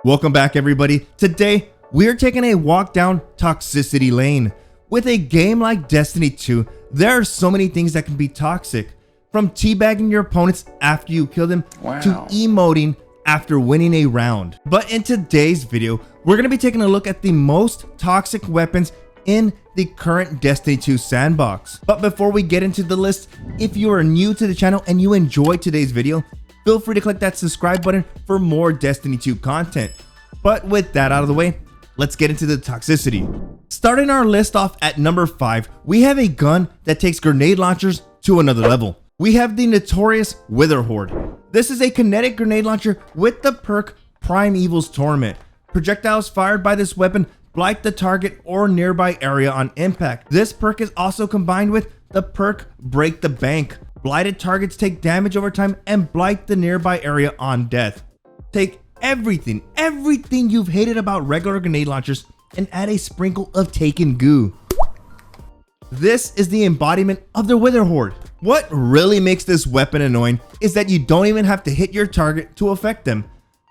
Welcome back, everybody. Today, we're taking a walk down toxicity lane. With a game like Destiny 2, there are so many things that can be toxic. From teabagging your opponents after you kill them, to emoting after winning a round. But in today's video, we're going to be taking a look at the most toxic weapons in the current Destiny 2 sandbox. But before we get into the list, if you are new to the channel and you enjoyed today's video, feel free to click that subscribe button for more Destiny 2 content. But with that out of the way, let's get into the toxicity. Starting our list off at number 5, we have a gun that takes grenade launchers to another level. We have the notorious Wither Horde. This is a kinetic grenade launcher with the perk Primeval's Torment. Projectiles fired by this weapon blight the target or nearby area on impact. This perk is also combined with the perk Break the Bank. Blighted targets take damage over time and blight the nearby area on death. Take everything you've hated about regular grenade launchers and add a sprinkle of Taken goo. This is the embodiment of the Wither Horde. What really makes this weapon annoying is that you don't even have to hit your target to affect them.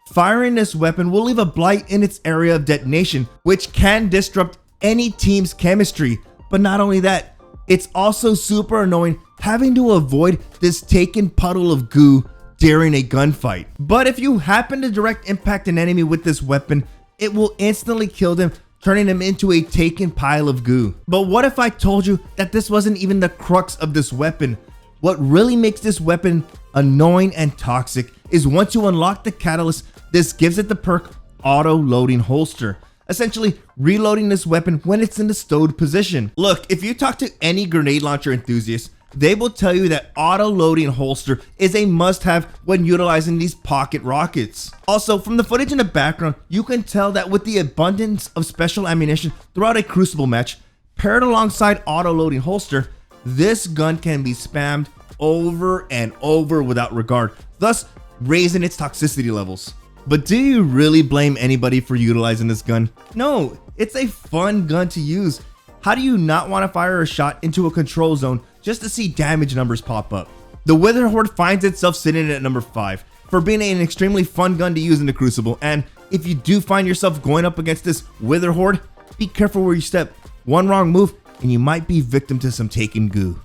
Firing this weapon will leave a blight in its area of detonation, which can disrupt any team's chemistry. But not only that, it's also super annoying having to avoid this Taken puddle of goo during a gunfight. But if you happen to direct impact an enemy with this weapon, it will instantly kill them, turning them into a Taken pile of goo. But what if I told you that this wasn't even the crux of this weapon? What really makes this weapon annoying and toxic is once you unlock the catalyst, this gives it the perk Auto Loading Holster, essentially reloading this weapon when it's in the stowed position. Look, if you talk to any grenade launcher enthusiast, they will tell you that Auto Loading Holster is a must-have when utilizing these pocket rockets. Also, from the footage in the background, you can tell that with the abundance of special ammunition throughout a Crucible match, paired alongside Auto Loading Holster, this gun can be spammed over and over without regard, thus raising its toxicity levels. But do you really blame anybody for utilizing this gun? No, it's a fun gun to use. How do you not want to fire a shot into a control zone just to see damage numbers pop up? The Wither Horde finds itself sitting at number 5 for being an extremely fun gun to use in the Crucible. And if you do find yourself going up against this Wither Horde, be careful where you step. One wrong move and you might be victim to some Taken goo.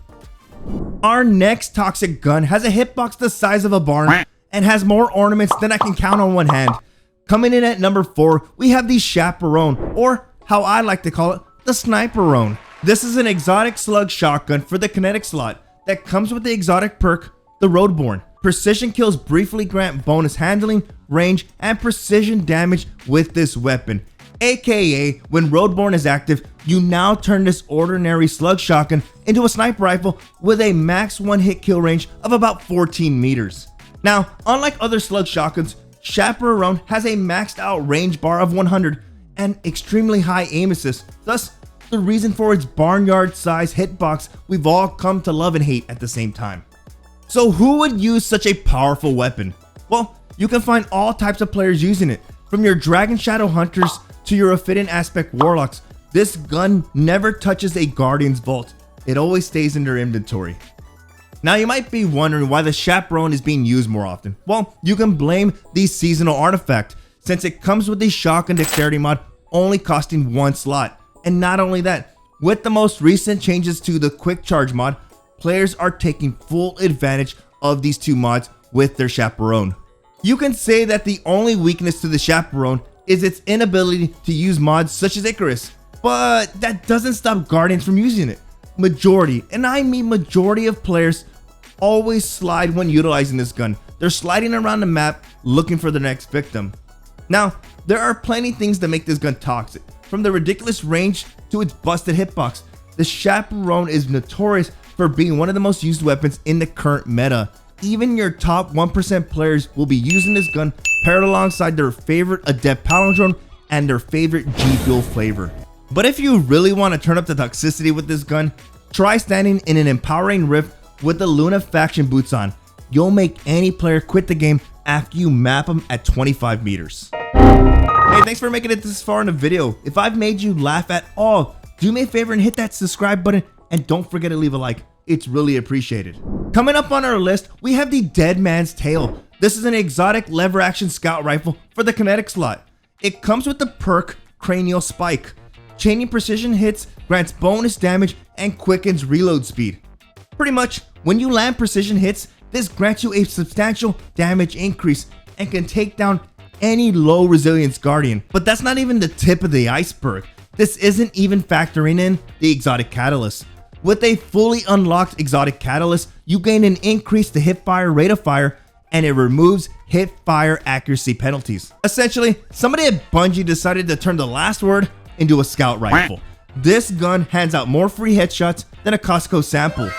Our next toxic gun has a hitbox the size of a barn and has more ornaments than I can count on one hand. Coming in at number 4, we have the Chaperone, or how I like to call it, the Sniperone. This is an exotic slug shotgun for the kinetic slot that comes with the exotic perk, the Roadborne. Precision kills briefly grant bonus handling, range, and precision damage with this weapon. AKA, when Roadborne is active, you now turn this ordinary slug shotgun into a sniper rifle with a max one-hit kill range of about 14 meters. Now, unlike other slug shotguns, Chaperone has a maxed out range bar of 100 and extremely high aim assist, thus the reason for its barnyard size hitbox we've all come to love and hate at the same time. So who would use such a powerful weapon? Well, you can find all types of players using it, from your Dragon Shadow Hunters to your Ophidian Aspect Warlocks. This gun never touches a Guardian's vault, it always stays in their inventory. Now you might be wondering why the Chaperone is being used more often. Well, you can blame the seasonal artifact, since it comes with the shotgun dexterity mod only costing 1 slot. And not only that, with the most recent changes to the quick charge mod, players are taking full advantage of these two mods with their Chaperone. You can say that the only weakness to the Chaperone is its inability to use mods such as Icarus, but that doesn't stop Guardians from using it. Majority, and I mean majority of players always slide when utilizing this gun. They're sliding around the map looking for the next victim. Now, there are plenty things that make this gun toxic, from the ridiculous range to its busted hitbox. The Chaperone is notorious for being one of the most used weapons in the current meta. Even your top 1% players will be using this gun paired alongside their favorite Adept Palindrome and their favorite G Fuel flavor. But if you really want to turn up the toxicity with this gun, try standing in an empowering rift with the Luna faction boots on. You'll make any player quit the game after you map them at 25 meters. Hey, thanks for making it this far in the video. If I've made you laugh at all, do me a favor and hit that subscribe button, and don't forget to leave a like. It's really appreciated. Coming up on our list, we have the Dead Man's Tail. This is an exotic lever action scout rifle for the kinetic slot. It comes with the perk Cranial Spike. Chaining precision hits grants bonus damage and quickens reload speed. Pretty much, when you land precision hits, this grants you a substantial damage increase and can take down any low resilience guardian. But that's not even the tip of the iceberg. This isn't even factoring in the exotic catalyst. With a fully unlocked exotic catalyst, you gain an increase to hipfire rate of fire, and it removes hip-fire accuracy penalties. Essentially, somebody at Bungie decided to turn the last word into a scout rifle. This gun hands out more free headshots than a Costco sample.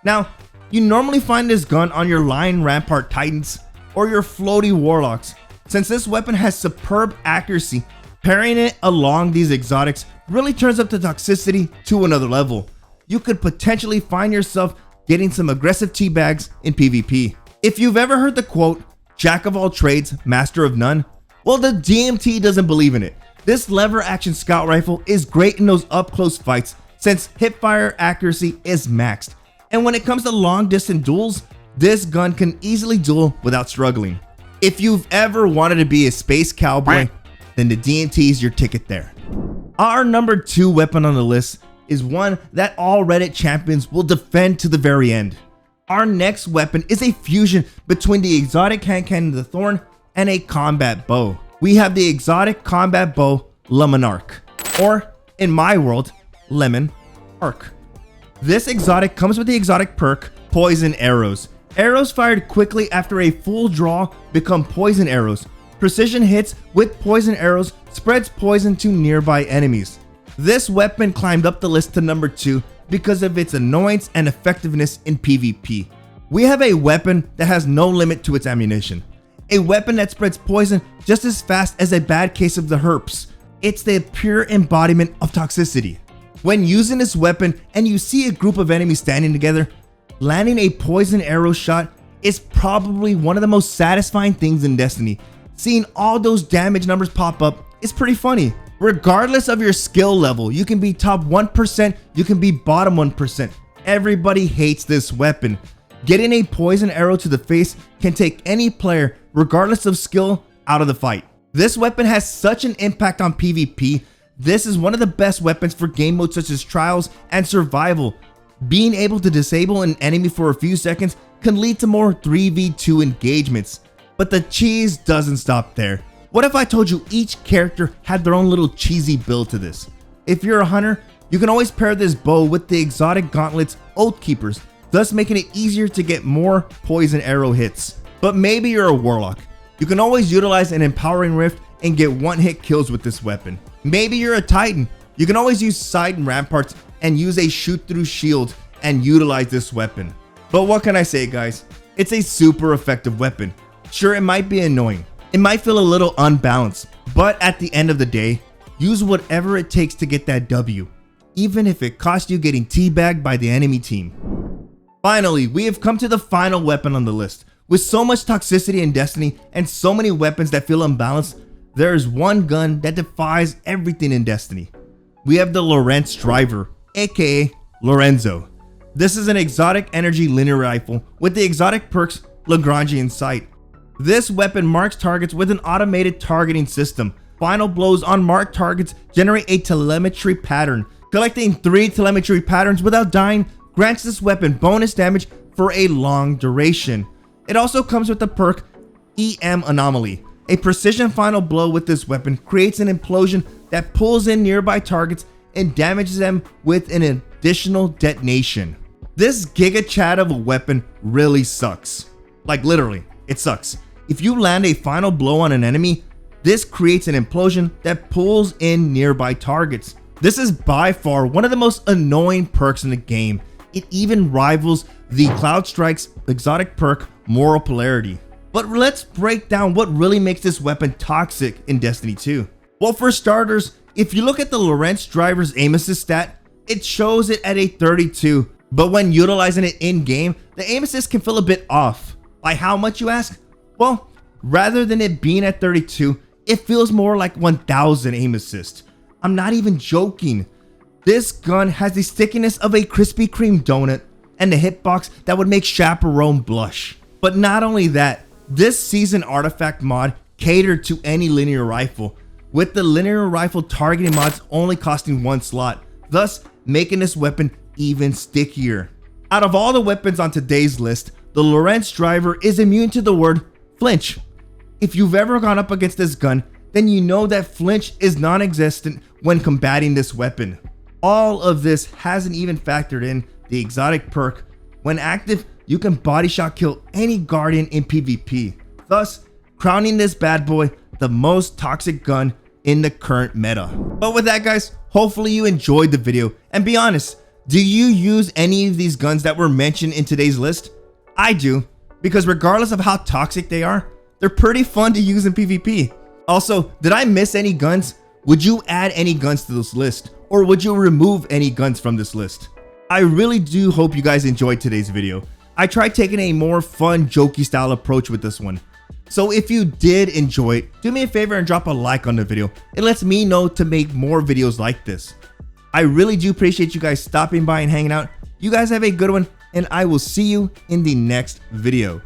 Now, you normally find this gun on your Lion Rampart Titans or your floaty warlocks. Since this weapon has superb accuracy, pairing it along these exotics really turns up the toxicity to another level. You could potentially find yourself getting some aggressive teabags in PvP. If you've ever heard the quote, "Jack of all trades, master of none," well, the DMT doesn't believe in it. This lever action scout rifle is great in those up close fights since hipfire accuracy is maxed. And when it comes to long distance duels, this gun can easily duel without struggling. If you've ever wanted to be a space cowboy, then the DMT is your ticket there. Our number 2 weapon on the list is one that all Reddit champions will defend to the very end. Our next weapon is a fusion between the exotic hand cannon of the Thorn and a combat bow. We have the exotic combat bow Lemon Arc, or in my world, Lemon Arc. This exotic comes with the exotic perk Poison Arrows. Arrows fired quickly after a full draw become poison arrows. Precision hits with poison arrows spreads poison to nearby enemies. This weapon climbed up the list to number 2 because of its annoyance and effectiveness in PvP. We have a weapon that has no limit to its ammunition. A weapon that spreads poison just as fast as a bad case of the herpes. It's the pure embodiment of toxicity. When using this weapon and you see a group of enemies standing together, landing a poison arrow shot is probably one of the most satisfying things in Destiny. Seeing all those damage numbers pop up is pretty funny. Regardless of your skill level, you can be top 1%, you can be bottom 1%. Everybody hates this weapon. Getting a poison arrow to the face can take any player, regardless of skill, out of the fight. This weapon has such an impact on PvP. This is one of the best weapons for game modes such as Trials and Survival. Being able to disable an enemy for a few seconds can lead to more 3v2 engagements. But the cheese doesn't stop there. What if I told you each character had their own little cheesy build to this? If you're a hunter, you can always pair this bow with the exotic gauntlets Oathkeepers, thus making it easier to get more poison arrow hits. But maybe you're a warlock. You can always utilize an empowering rift and get one-hit kills with this weapon. Maybe you're a titan. You can always use side and ramparts and use a shoot through shield and utilize this weapon. But what can I say, guys? It's a super effective weapon. Sure, it might be annoying. It might feel a little unbalanced, but at the end of the day, use whatever it takes to get that W, even if it costs you getting teabagged by the enemy team. Finally, we have come to the final weapon on the list. With so much toxicity in Destiny and so many weapons that feel unbalanced, there is one gun that defies everything in Destiny. We have the Lorenz Driver, aka Lorenzo. This is an exotic energy linear rifle with the exotic perks Lagrangian Sight. This weapon marks targets with an automated targeting system. Final blows on marked targets generate a telemetry pattern. Collecting 3 telemetry patterns without dying grants this weapon bonus damage for a long duration. It also comes with the perk EM Anomaly. A precision final blow with this weapon creates an implosion that pulls in nearby targets and damages them with an additional detonation. This Giga Chad of a weapon really sucks. Like literally, it sucks. If you land a final blow on an enemy, this creates an implosion that pulls in nearby targets. This is by far one of the most annoying perks in the game. It even rivals the Cloud Strike's exotic perk Moral Polarity. But let's break down what really makes this weapon toxic in Destiny 2. Well, for starters, if you look at the Lorenz Driver's aim assist stat, it shows it at a 32, but when utilizing it in-game, the aim assist can feel a bit off. By how much, you ask? Well, rather than it being at 32, it feels more like 1000 aim assist. I'm not even joking. This gun has the stickiness of a Krispy Kreme donut and the hitbox that would make Chaperone blush. But not only that, this season artifact mod catered to any linear rifle. with the linear rifle targeting mods only costing 1 slot, thus making this weapon even stickier. Out of all the weapons on today's list, the Lorenz driver is immune to the word flinch. If you've ever gone up against this gun, then you know that flinch is non-existent when combating this weapon. All of this hasn't even factored in the exotic perk. When active, you can body shot kill any guardian in PvP, thus crowning this bad boy the most toxic gun in the current meta. But with that, guys, hopefully you enjoyed the video, and be honest, do you use any of these guns that were mentioned in today's list? I do, because regardless of how toxic they are, they're pretty fun to use in PvP. Also, did I miss any guns? Would you add any guns to this list, or would you remove any guns from this list? I really do hope you guys enjoyed today's video. I tried taking a more fun, jokey style approach with this one. So if you did enjoy it, do me a favor and drop a like on the video. It lets me know to make more videos like this. I really do appreciate you guys stopping by and hanging out. You guys have a good one, and I will see you in the next video.